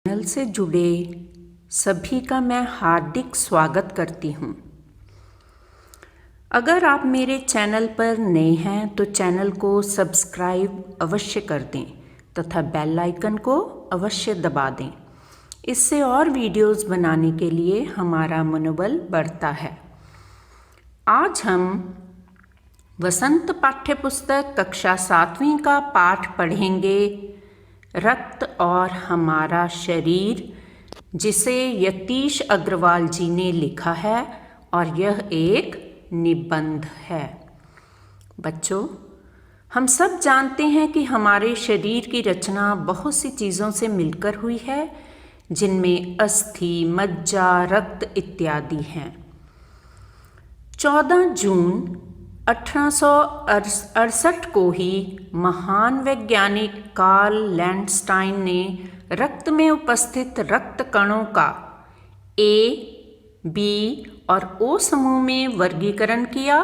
Channel से जुड़े सभी का मैं हार्दिक स्वागत करती हूँ। अगर आप मेरे चैनल पर नए हैं तो चैनल को सब्सक्राइब अवश्य कर दें तथा बेल आइकन को अवश्य दबा दें। इससे और वीडियोस बनाने के लिए हमारा मनोबल बढ़ता है। आज हम वसंत पाठ्यपुस्तक कक्षा 7वीं का पाठ पढ़ेंगे, रक्त और हमारा शरीर, जिसे यतीश अग्रवाल जी ने लिखा है और यह एक निबंध है। बच्चों, हम सब जानते हैं कि हमारे शरीर की रचना बहुत सी चीज़ों से मिलकर हुई है, जिनमें अस्थि, मज्जा, रक्त इत्यादि हैं। 14 जून 1868 को ही महान वैज्ञानिक कार्ल लैंडस्टाइन ने रक्त में उपस्थित रक्त कणों का ए, बी और ओ समूह में वर्गीकरण किया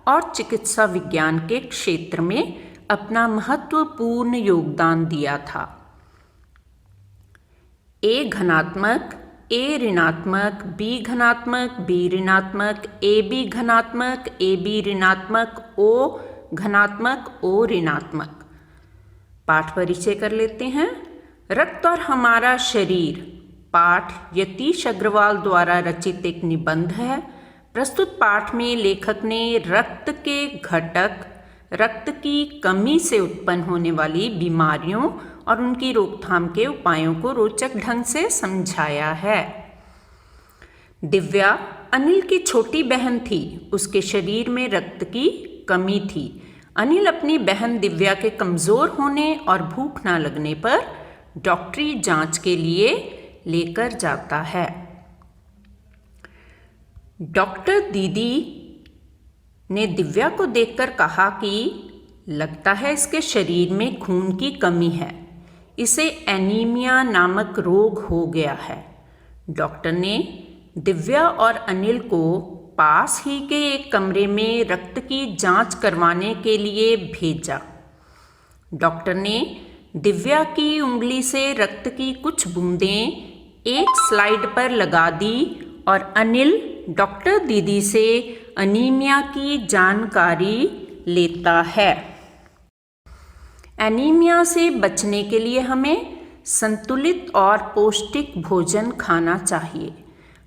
और चिकित्सा विज्ञान के क्षेत्र में अपना महत्वपूर्ण योगदान दिया था। ए घनात्मक, ए ऋणात्मक, बी घनात्मक, बी ऋणात्मक, ए बी घनात्मक, ए बी ऋणात्मक, ओ घनात्मक, ओ ऋणात्मक। पाठ परिचय कर लेते हैं। रक्त और हमारा शरीर पाठ यतीश अग्रवाल द्वारा रचित एक निबंध है। प्रस्तुत पाठ में लेखक ने रक्त के घटक, रक्त की कमी से उत्पन्न होने वाली बीमारियों और उनकी रोकथाम के उपायों को रोचक ढंग से समझाया है। दिव्या अनिल की छोटी बहन थी। उसके शरीर में रक्त की कमी थी। अनिल अपनी बहन दिव्या के कमज़ोर होने और भूख न लगने पर डॉक्टरी जांच के लिए लेकर जाता है। डॉक्टर दीदी ने दिव्या को देखकर कहा कि लगता है इसके शरीर में खून की कमी है, इसे एनीमिया नामक रोग हो गया है। डॉक्टर ने दिव्या और अनिल को पास ही के एक कमरे में रक्त की जांच करवाने के लिए भेजा। डॉक्टर ने दिव्या की उंगली से रक्त की कुछ बूंदें एक स्लाइड पर लगा दी और अनिल डॉक्टर दीदी से एनीमिया की जानकारी लेता है। एनीमिया से बचने के लिए हमें संतुलित और पौष्टिक भोजन खाना चाहिए।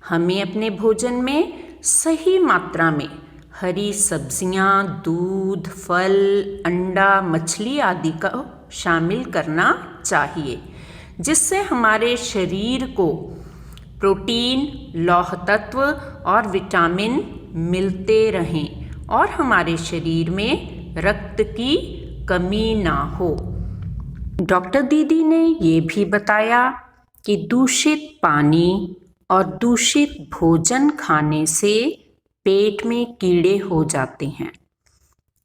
हमें अपने भोजन में सही मात्रा में हरी सब्जियां, दूध, फल, अंडा, मछली आदि का शामिल करना चाहिए, जिससे हमारे शरीर को प्रोटीन, लौह तत्व और विटामिन मिलते रहें और हमारे शरीर में रक्त की कमी ना हो। डॉक्टर दीदी ने ये भी बताया कि दूषित पानी और दूषित भोजन खाने से पेट में कीड़े हो जाते हैं।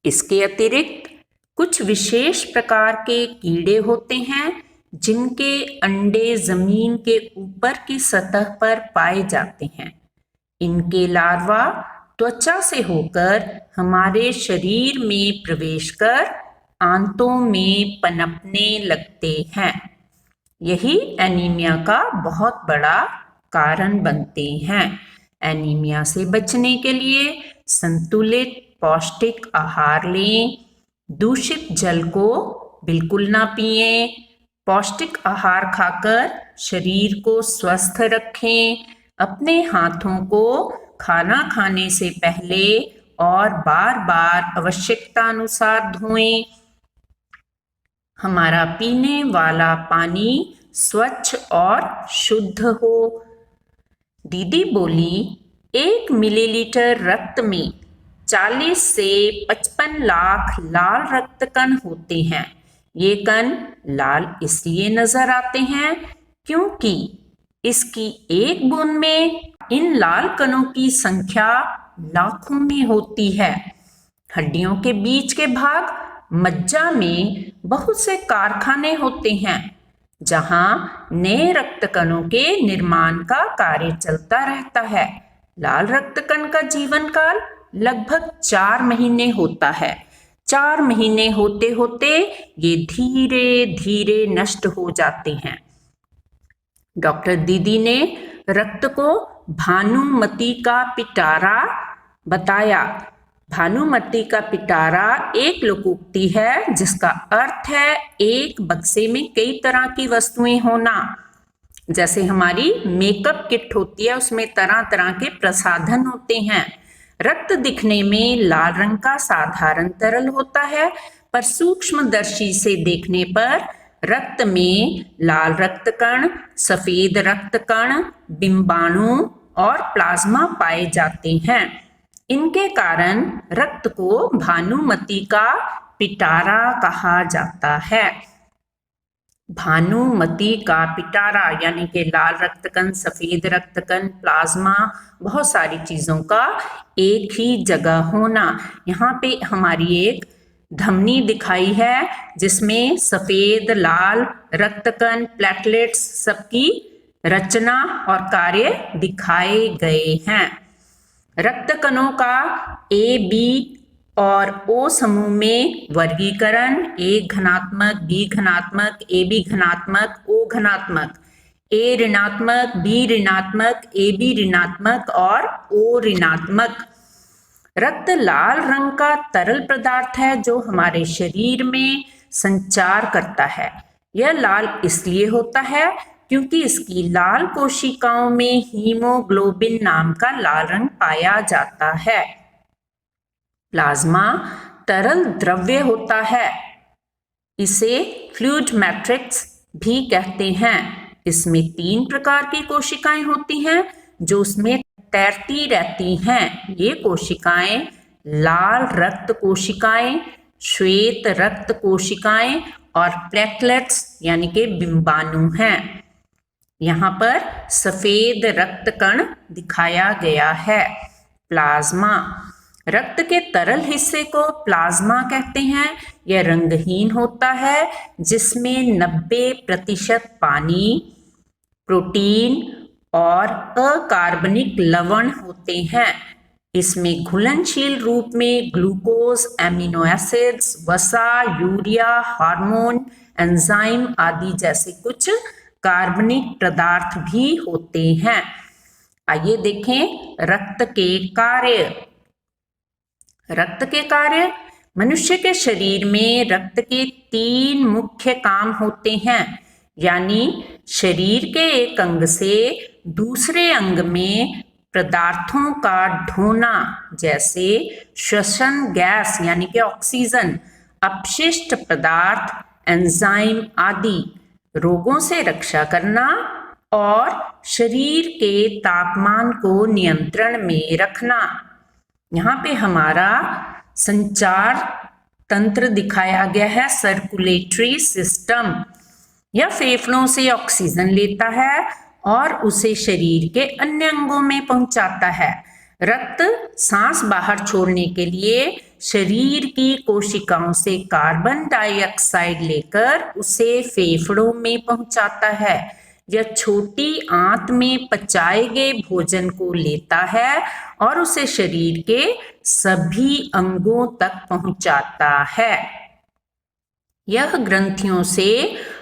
इसके अतिरिक्त कुछ विशेष प्रकार के कीड़े होते हैं जिनके अंडे जमीन के ऊपर की सतह पर पाए जाते हैं। इनके लार्वा त्वचा से होकर हमारे शरीर में प्रवेश कर आंतों में पनपने लगते हैं। यही एनीमिया का बहुत बड़ा कारण बनते हैं। एनीमिया से बचने के लिए संतुलित पौष्टिक आहार लें, दूषित जल को बिल्कुल ना पिएं, पौष्टिक आहार खाकर शरीर को स्वस्थ रखें, अपने हाथों को खाना खाने से पहले और बार बार आवश्यकता अनुसार धोएं। हमारा पीने वाला पानी स्वच्छ और शुद्ध हो। दीदी बोली, 1 मिलीलीटर रक्त में 40 से 55 लाख लाल रक्त कण होते हैं। ये कण लाल इसलिए नजर आते हैं क्योंकि इसकी एक बूंद में इन लाल कणों की संख्या लाखों में होती है। हड्डियों के बीच के भाग मज्जा में बहुत से कारखाने होते हैं जहां नए रक्त कणों के निर्माण का कार्य चलता रहता है। लाल रक्त कण का जीवन काल लगभग 4 महीने होता है। 4 महीने होते होते ये धीरे धीरे नष्ट हो जाते हैं। डॉक्टर दीदी ने रक्त को भानुमति का पिटारा बताया। भानुमति का पिटारा एक लोकोक्ति है जिसका अर्थ है एक बक्से में कई तरह की वस्तुएं होना। जैसे हमारी मेकअप किट होती है, उसमें तरह तरह के प्रसाधन होते हैं। रक्त दिखने में लाल रंग का साधारण तरल होता है, पर सूक्ष्मदर्शी से देखने पर रक्त में लाल रक्त कण, सफेद रक्त कण, बिंबाणु और प्लाज्मा पाए जाते हैं। इनके कारण रक्त को भानुमति का पिटारा कहा जाता है। भानुमति का पिटारा यानी कि लाल रक्त कण, सफेद रक्त कण, प्लाज्मा, बहुत सारी चीजों का एक ही जगह होना। यहाँ पे हमारी एक धमनी दिखाई है जिसमें सफेद लाल रक्त कण, प्लेटलेट्स सबकी रचना और कार्य दिखाए गए हैं। रक्त कणों का ए, बी और ओ समूह में वर्गीकरण ए घनात्मक, बी घनात्मक, ए बी घनात्मक, ओ घनात्मक, ए ऋणात्मक, बी ऋणात्मक, ए बी ऋणात्मक और ओ ऋणात्मक। रक्त लाल रंग का तरल पदार्थ है जो हमारे शरीर में संचार करता है। यह लाल इसलिए होता है क्योंकि इसकी लाल कोशिकाओं में हीमोग्लोबिन नाम का लाल रंग पाया जाता है। प्लाज्मा तरल द्रव्य होता है, इसे फ्लूइड मैट्रिक्स भी कहते हैं। इसमें 3 प्रकार की कोशिकाएं होती हैं जो उसमें तैरती रहती हैं। ये कोशिकाएं लाल रक्त कोशिकाएं, श्वेत रक्त कोशिकाएं और प्लेटलेट्स यानी कि बिंबाणु हैं। यहाँ पर सफेद रक्त कण दिखाया गया है। प्लाज्मा रक्त के तरल हिस्से को प्लाज्मा कहते हैं। यह रंगहीन होता है जिसमें 90% पानी, प्रोटीन और अकार्बनिक लवण होते हैं। इसमें घुलनशील रूप में ग्लूकोज, एमिनो एसिड्स, वसा, यूरिया, हार्मोन, एंजाइम आदि जैसे कुछ कार्बनिक पदार्थ भी होते हैं। आइए देखें रक्त के कार्य। रक्त के कार्य मनुष्य के शरीर में रक्त के 3 मुख्य काम होते हैं, यानी शरीर के एक अंग से दूसरे अंग में पदार्थों का ढोना, जैसे श्वसन गैस यानी कि ऑक्सीजन, अपशिष्ट पदार्थ, एंजाइम आदि, रोगों से रक्षा करना और शरीर के तापमान को नियंत्रण में रखना। यहाँ पे हमारा संचार तंत्र दिखाया गया है, सर्कुलेटरी सिस्टम। यह फेफड़ों से ऑक्सीजन लेता है और उसे शरीर के अन्य अंगों में पहुंचाता है। रक्त सांस बाहर छोड़ने के लिए शरीर की कोशिकाओं से कार्बन डाइऑक्साइड लेकर उसे फेफड़ों में पहुंचाता है। यह छोटी आंत में पचाए गए भोजन को लेता है और उसे शरीर के सभी अंगों तक पहुंचाता है। यह ग्रंथियों से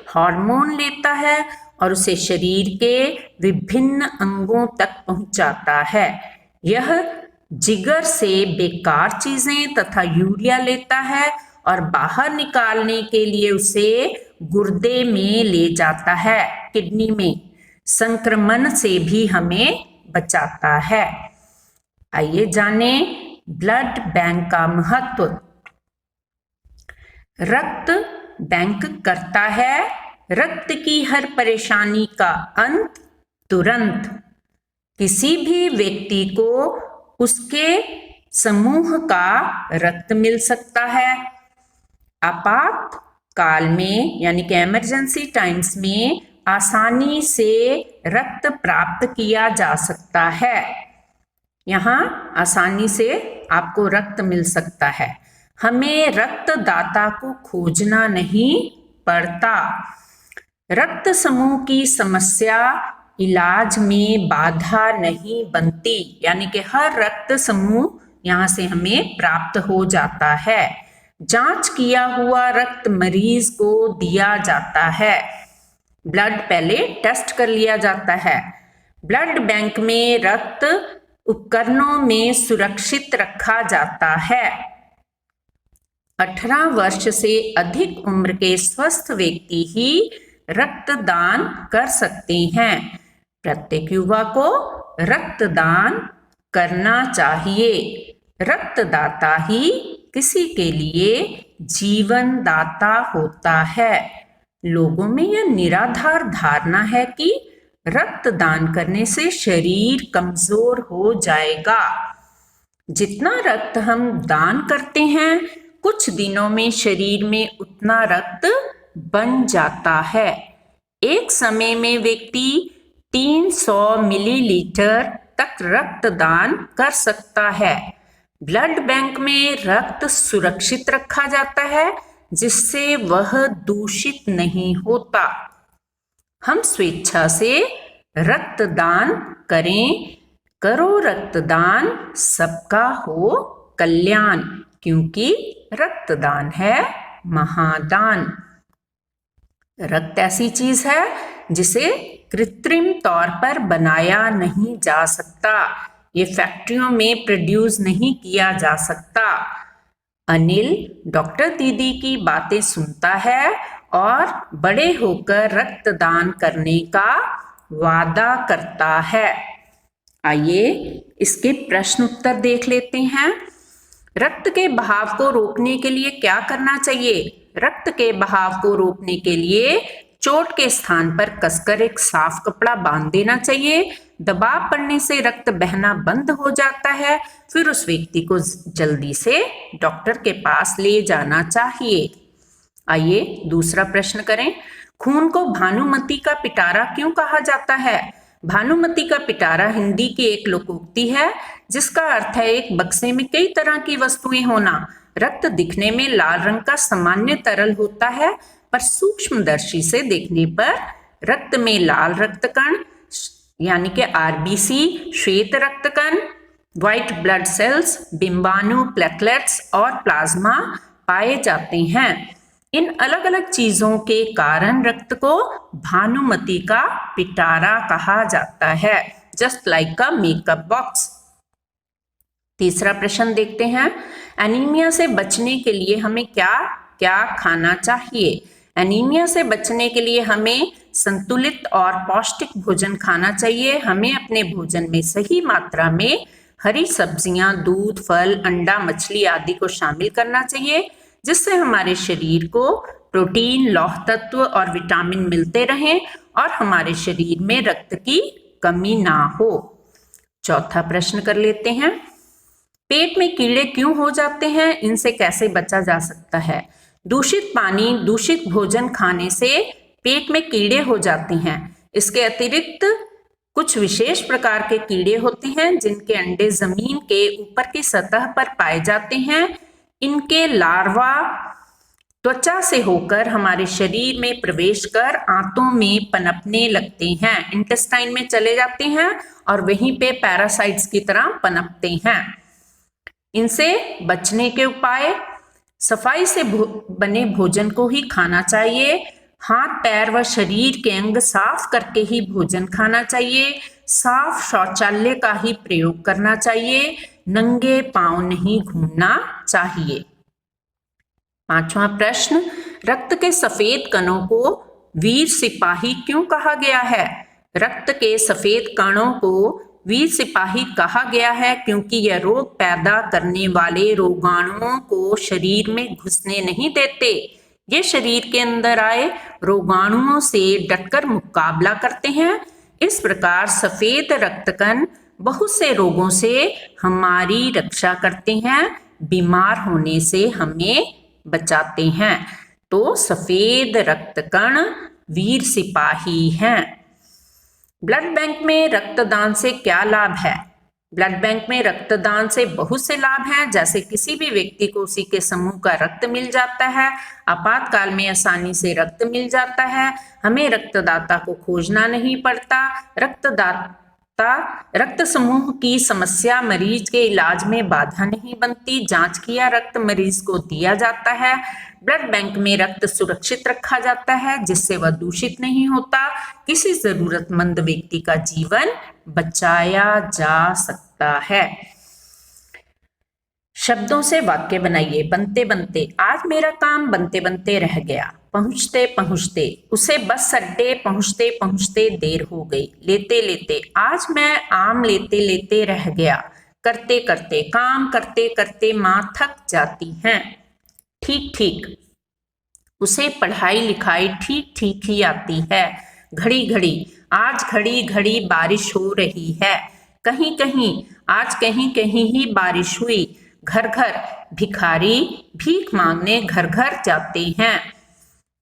हार्मोन लेता है और उसे शरीर के विभिन्न अंगों तक पहुंचाता है। यह जिगर से बेकार चीजें तथा यूरिया लेता है और बाहर निकालने के लिए उसे गुर्दे में ले जाता है, किडनी में। संक्रमण से भी हमें बचाता है। आइए जाने ब्लड बैंक का महत्व। रक्त बैंक करता है रक्त की हर परेशानी का अंत तुरंत। किसी भी व्यक्ति को उसके समूह का रक्त मिल सकता है। आपातकाल में यानी कि इमरजेंसी टाइम्स में आसानी से रक्त प्राप्त किया जा सकता है। यहाँ आसानी से आपको रक्त मिल सकता है। हमें रक्तदाता को खोजना नहीं पड़ता। रक्त समूह की समस्या इलाज में बाधा नहीं बनती, यानी कि हर रक्त समूह यहाँ से हमें प्राप्त हो जाता है। जांच किया हुआ रक्त मरीज को दिया जाता है। ब्लड पहले टेस्ट कर लिया जाता है। ब्लड बैंक में रक्त उपकरणों में सुरक्षित रखा जाता है। 18 वर्ष से अधिक उम्र के स्वस्थ व्यक्ति ही रक्तदान कर सकते हैं। प्रत्येक युवा को रक्तदान करना चाहिए। रक्तदाता ही किसी के लिए जीवन दाता होता है। लोगों में यह निराधार धारणा है कि रक्तदान करने से शरीर कमजोर हो जाएगा। जितना रक्त हम दान करते हैं, कुछ दिनों में शरीर में उतना रक्त बन जाता है। एक समय में व्यक्ति 300 मिलीलीटर तक रक्तदान कर सकता है। ब्लड बैंक में रक्त सुरक्षित रखा जाता है, जिससे वह दूषित नहीं होता। हम स्वेच्छा से रक्तदान करें। करो रक्तदान, सबका हो कल्याण, क्योंकि रक्तदान है महादान। रक्त ऐसी चीज है जिसे कृत्रिम तौर पर बनाया नहीं जा सकता। ये फैक्ट्रियों में प्रोड्यूस नहीं किया जा सकता। अनिल डॉक्टर दीदी की बातें सुनता है और बड़े होकर रक्तदान करने का वादा करता है। आइए इसके प्रश्न उत्तर देख लेते हैं। रक्त के बहाव को रोकने के लिए क्या करना चाहिए? रक्त के बहाव को रोकने के लिए चोट के स्थान पर कसकर एक साफ कपड़ा बांध देना चाहिए। दबाव पड़ने से रक्त बहना बंद हो जाता है, फिर उस व्यक्ति को जल्दी से डॉक्टर के पास ले जाना चाहिए। आइए दूसरा प्रश्न करें। खून को भानुमति का पिटारा क्यों कहा जाता है? भानुमति का पिटारा हिंदी की एक लोकोक्ति है, जिसका अर्थ है एक बक्से में कई तरह की वस्तुएं होना। रक्त दिखने में लाल रंग का सामान्य तरल होता है, पर सूक्ष्मदर्शी से देखने पर रक्त में लाल रक्त कण यानी कि आरबीसी, श्वेत रक्त कण, व्हाइट ब्लड सेल्स, बिंबाणु, प्लेटलेट्स और प्लाज्मा पाए जाते हैं। इन अलग अलग चीजों के कारण रक्त को भानुमति का पिटारा कहा जाता है, just like a makeup box. तीसरा प्रश्न देखते हैं। एनीमिया से बचने के लिए हमें क्या क्या खाना चाहिए? एनीमिया से बचने के लिए हमें संतुलित और पौष्टिक भोजन खाना चाहिए। हमें अपने भोजन में सही मात्रा में हरी सब्जियां, दूध, फल, अंडा, मछली आदि को शामिल करना चाहिए, जिससे हमारे शरीर को प्रोटीन, लौह तत्व और विटामिन मिलते रहें और हमारे शरीर में रक्त की कमी ना हो। चौथा प्रश्न कर लेते हैं। पेट में कीड़े क्यों हो जाते हैं? इनसे कैसे बचा जा सकता है? दूषित पानी, दूषित भोजन खाने से पेट में कीड़े हो जाते हैं। इसके अतिरिक्त कुछ विशेष प्रकार के कीड़े होते हैं जिनके अंडे जमीन के ऊपर की सतह पर पाए जाते हैं। इनके लार्वा त्वचा से होकर हमारे शरीर में प्रवेश कर आंतों में पनपने लगते हैं, इंटेस्टाइन में चले जाते हैं और वहीं पे पैरासाइट्स की तरह पनपते हैं। इनसे बचने के उपाय: सफाई से बने भोजन को ही खाना चाहिए। हाथ, पैर व शरीर के अंग साफ करके ही भोजन खाना चाहिए। साफ शौचालय का ही प्रयोग करना चाहिए। नंगे पांव नहीं घूमना चाहिए। पांचवा प्रश्न। रक्त के सफेद कणों को वीर सिपाही क्यों कहा गया है? रक्त के सफेद कणों को वीर सिपाही कहा गया है क्योंकि यह रोग पैदा करने वाले रोगाणुओं को शरीर में घुसने नहीं देते। ये शरीर के अंदर आए रोगाणुओं से डटकर मुकाबला करते हैं। इस प्रकार सफेद रक्तकण बहुत से रोगों से हमारी रक्षा करते हैं, बीमार होने से हमें बचाते हैं। तो सफेद रक्तकण वीर सिपाही हैं। ब्लड बैंक में रक्तदान से क्या लाभ है? ब्लड बैंक में रक्तदान से बहुत से लाभ हैं, जैसे किसी भी व्यक्ति को उसी के समूह का रक्त मिल जाता है, आपातकाल में आसानी से रक्त मिल जाता है, हमें रक्तदाता को खोजना नहीं पड़ता, रक्त समूह की समस्या मरीज के इलाज में बाधा नहीं बनती, जांच किया रक्त मरीज को दिया जाता है, ब्लड बैंक में रक्त सुरक्षित रखा जाता है जिससे वह दूषित नहीं होता, किसी जरूरतमंद व्यक्ति का जीवन बचाया जा सकता है। शब्दों से वाक्य बनाइए। बनते बनते, आज मेरा काम बनते बनते रह गया। पहुंचते पहुंचते, उसे बस अड्डे पहुंचते पहुंचते देर हो गई। लेते लेते, आज मैं आम लेते लेते रह गया। करते करते, काम करते करते माँ थक जाती हैं। ठीक ठीक, उसे पढ़ाई लिखाई ठीक ठीक ही आती है। घड़ी घड़ी, आज घड़ी घड़ी बारिश हो रही है। कहीं कहीं, आज कहीं कहीं ही बारिश हुई। घर घर, भिखारी भीख मांगने घर घर जाते हैं।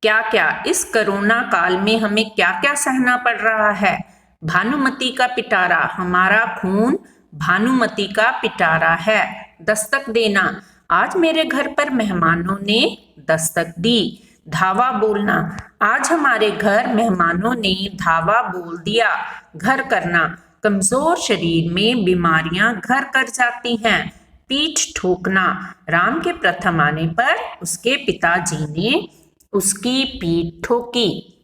क्या क्या, इस कोरोना काल में हमें क्या क्या सहना पड़ रहा है। भानुमति का पिटारा, हमारा खून भानुमति का पिटारा है। दस्तक देना, आज मेरे घर पर मेहमानों ने दस्तक दी। धावा बोलना, आज हमारे घर मेहमानों ने धावा बोल दिया। घर करना, कमजोर शरीर में बीमारियां घर कर जाती हैं। पीठ ठोकना, राम के प्रथम आने पर उसके पिताजी ने उसकी पीठ ठोकी।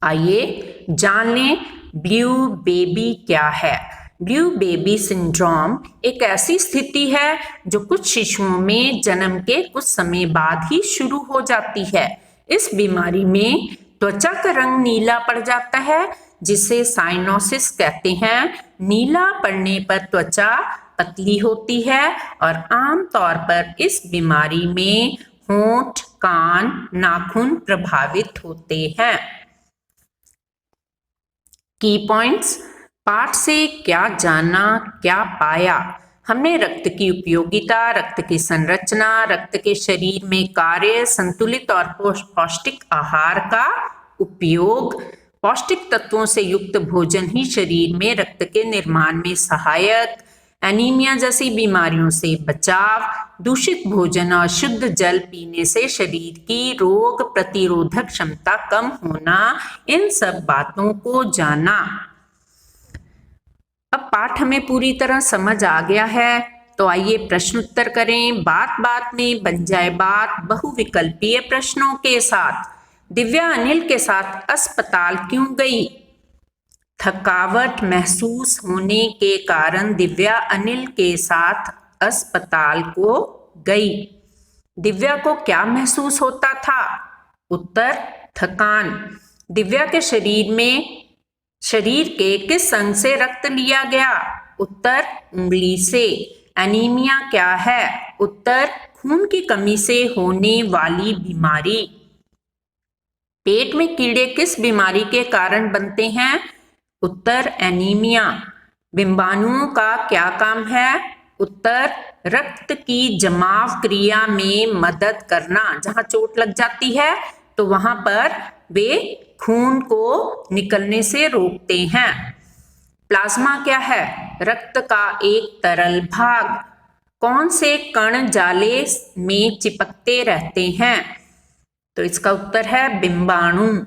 आइए जान लें ब्लू बेबी क्या है। ब्लू बेबी सिंड्रोम एक ऐसी स्थिति है जो कुछ शिशुओं में जन्म के कुछ समय बाद ही शुरू हो जाती है। इस बीमारी में त्वचा का रंग नीला पड़ जाता है जिसे साइनोसिस कहते हैं। नीला पड़ने पर त्वचा पतली होती है और आमतौर पर इस बीमारी में होंठ, कान, नाखून प्रभावित होते हैं। की पॉइंट्स, पाठ से क्या जाना, क्या पाया। हमने रक्त की उपयोगिता, रक्त की संरचना, रक्त के शरीर में कार्य, संतुलित और पौष्टिक आहार का उपयोग, पौष्टिक तत्वों से युक्त भोजन ही शरीर में रक्त के निर्माण में सहायक, एनीमिया जैसी बीमारियों से बचाव, दूषित भोजन और शुद्ध जल पीने से शरीर की रोग प्रतिरोधक क्षमता कम होना, इन सब बातों को जाना। अब पाठ हमें पूरी तरह समझ आ गया है, तो आइए प्रश्न उत्तर करें। बात बात में बन जाए बात, बहुविकल्पीय प्रश्नों के साथ। दिव्या अनिल के साथ अस्पताल क्यों गई? थकावट महसूस होने के कारण दिव्या अनिल के साथ अस्पताल को गई। दिव्या को क्या महसूस होता था? उत्तर, थकान। दिव्या के शरीर के किस अंग से रक्त लिया गया? उत्तर, उंगली से। एनीमिया क्या है? उत्तर, खून की कमी से होने वाली बीमारी। पेट में कीड़े किस बीमारी के कारण बनते हैं? उत्तर, एनीमिया। बिंबाणुओं का क्या काम है? उत्तर, रक्त की जमाव क्रिया में मदद करना। जहां चोट लग जाती है तो वहां पर वे खून को निकलने से रोकते हैं। प्लाज्मा क्या है? रक्त का एक तरल भाग। कौन से कण जाले में चिपकते रहते हैं? तो इसका उत्तर है बिंबाणु।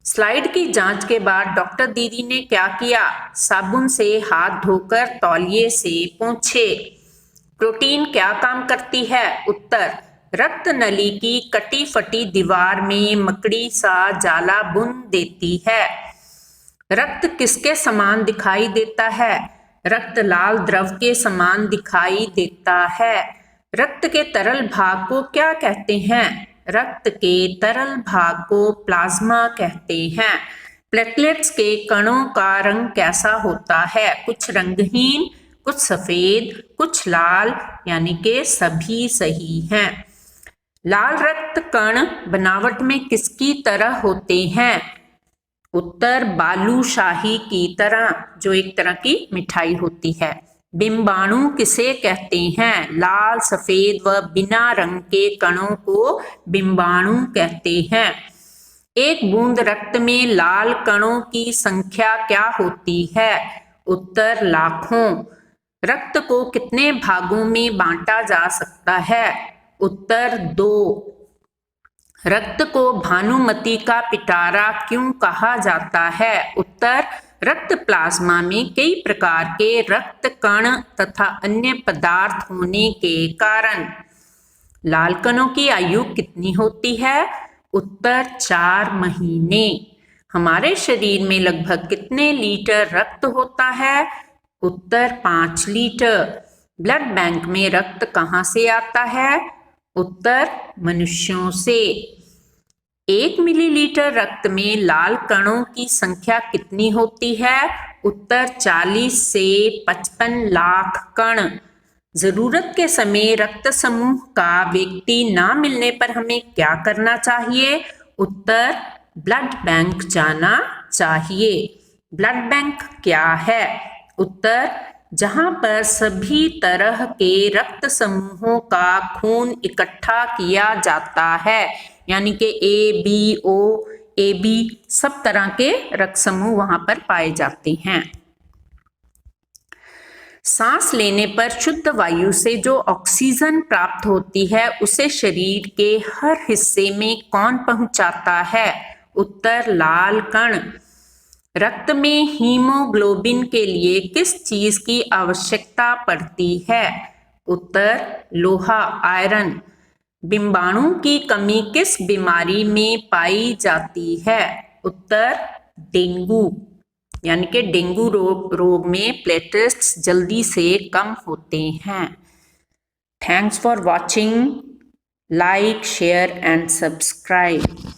स्लाइड की जांच के बाद डॉक्टर दीदी ने क्या किया? साबुन से हाथ धोकर तौलिए से पोंछे। प्रोटीन क्या काम करती है? उत्तर, रक्त नली की कटी फटी दीवार में मकड़ी सा जाला बुन देती है। रक्त किसके समान दिखाई देता है? रक्त लाल द्रव के समान दिखाई देता है। रक्त के तरल भाग को क्या कहते हैं? रक्त के तरल भाग को प्लाज्मा कहते हैं। प्लेटलेट्स के कणों का रंग कैसा होता है? कुछ रंगहीन, कुछ सफेद, कुछ लाल, यानी कि सभी सही हैं। लाल रक्त कण बनावट में किसकी तरह होते हैं? उत्तर, बालूशाही की तरह, जो एक तरह की मिठाई होती है। बिंबाणु किसे कहते हैं? लाल, सफेद व बिना रंग के कणों को बिंबाणु कहते हैं। एक बूंद रक्त में लाल कणों की संख्या क्या होती है? उत्तर, लाखों। रक्त को कितने भागों में बांटा जा सकता है? उत्तर, 2। रक्त को भानुमति का पिटारा क्यों कहा जाता है? उत्तर, रक्त प्लाज्मा में कई प्रकार के रक्त कण तथा अन्य पदार्थ होने के कारण। लाल कणों की आयु कितनी होती है? उत्तर 4 महीने। हमारे शरीर में लगभग कितने लीटर रक्त होता है? उत्तर 5 लीटर। ब्लड बैंक में रक्त कहाँ से आता है? उत्तर मनुष्यों से। 1 मिलीलीटर रक्त में लाल कणों की संख्या कितनी होती है? उत्तर 40 से 55 लाख कण। जरूरत के समय रक्त समूह का व्यक्ति ना मिलने पर हमें क्या करना चाहिए? उत्तर ब्लड बैंक जाना चाहिए। ब्लड बैंक क्या है? उत्तर जहां पर सभी तरह के रक्त समूहों का खून इकट्ठा किया जाता है, यानी कि A B O A B सब तरह के रक्त समूह वहां पर पाए जाते हैं। सांस लेने पर शुद्ध वायु से जो ऑक्सीजन प्राप्त होती है उसे शरीर के हर हिस्से में कौन पहुंचाता है? उत्तर लाल कण। रक्त में हीमोग्लोबिन के लिए किस चीज की आवश्यकता पड़ती है? उत्तर लोहा, आयरन। डिंबाणु की कमी किस बीमारी में पाई जाती है? उत्तर डेंगू, यानी कि डेंगू रोग में प्लेटलेट्स जल्दी से कम होते हैं। Thanks for watching. Like, share and subscribe.